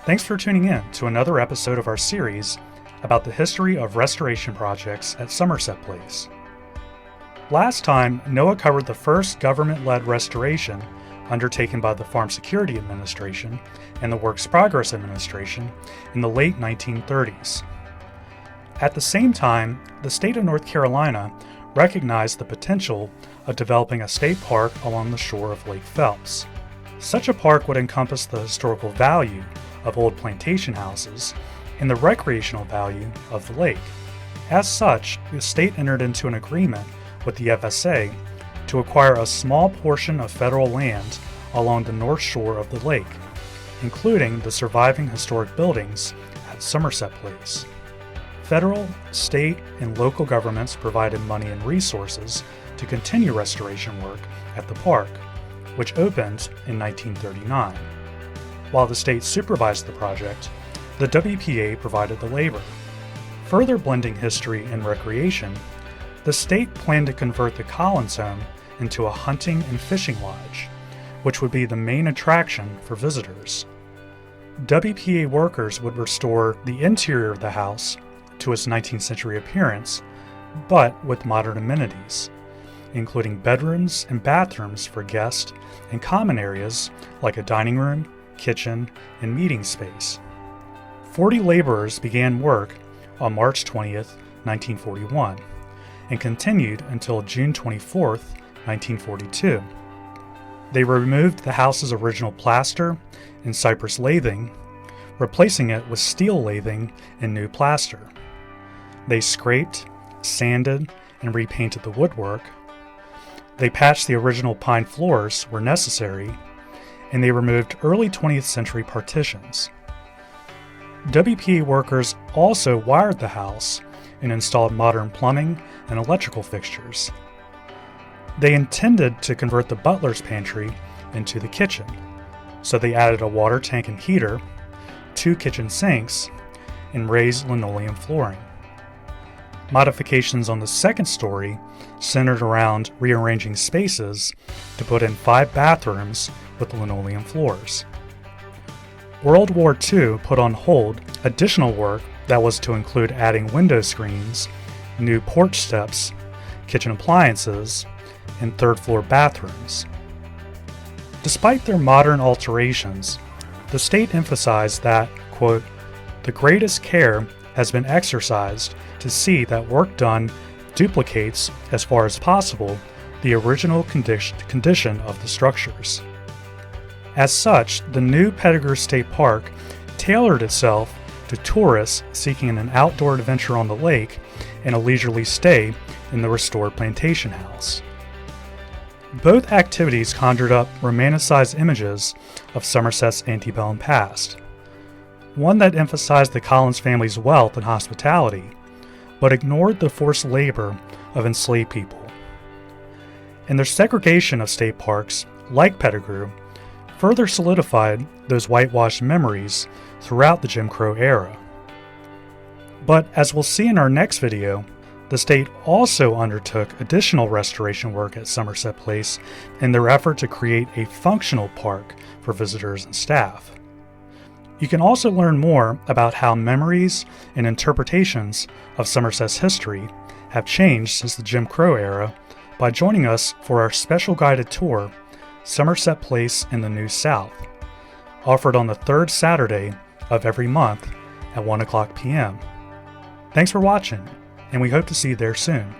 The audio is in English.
Thanks for tuning in to another episode of our series about the history of restoration projects at Somerset Place. Last time, Noah covered the first government-led restoration undertaken by the Farm Security Administration and the Works Progress Administration in the late 1930s. At the same time, the state of North Carolina recognized the potential of developing a state park along the shore of Lake Phelps. Such a park would encompass the historical value of old plantation houses and the recreational value of the lake. As such, the state entered into an agreement with the FSA to acquire a small portion of federal land along the north shore of the lake, including the surviving historic buildings at Somerset Place. Federal, state, and local governments provided money and resources to continue restoration work at the park, which opened in 1939. While the state supervised the project, the WPA provided the labor. Further blending history and recreation, the state planned to convert the Collins home into a hunting and fishing lodge, which would be the main attraction for visitors. WPA workers would restore the interior of the house to its 19th century appearance, but with modern amenities, including bedrooms and bathrooms for guests and common areas like a dining room, kitchen, and meeting space. 40 laborers began work on March 20th, 1941, and continued until June 24th, 1942. They removed the house's original plaster and cypress lathing, replacing it with steel lathing and new plaster. They scraped, sanded, and repainted the woodwork. They patched the original pine floors where necessary, and they removed early 20th century partitions. WPA workers also wired the house and installed modern plumbing and electrical fixtures. They intended to convert the butler's pantry into the kitchen, so they added a water tank and heater, 2 kitchen sinks, and raised linoleum flooring. Modifications on the second story centered around rearranging spaces to put in 5 bathrooms with linoleum floors. World War II put on hold additional work that was to include adding window screens, new porch steps, kitchen appliances, and third-floor bathrooms. Despite their modern alterations, the state emphasized that, quote, "the greatest care has been exercised to see that work done duplicates, as far as possible, the original condition of the structures." As such, the new Pettigrew State Park tailored itself to tourists seeking an outdoor adventure on the lake and a leisurely stay in the restored plantation house. Both activities conjured up romanticized images of Somerset's antebellum past, one that emphasized the Collins family's wealth and hospitality, but ignored the forced labor of enslaved people. And their segregation of state parks, like Pettigrew, further solidified those whitewashed memories throughout the Jim Crow era. But as we'll see in our next video, the state also undertook additional restoration work at Somerset Place in their effort to create a functional park for visitors and staff. You can also learn more about how memories and interpretations of Somerset's history have changed since the Jim Crow era by joining us for our special guided tour, Somerset Place in the New South, offered on the 3rd Saturday of every month at 1 o'clock p.m. Thanks for watching, and we hope to see you there soon.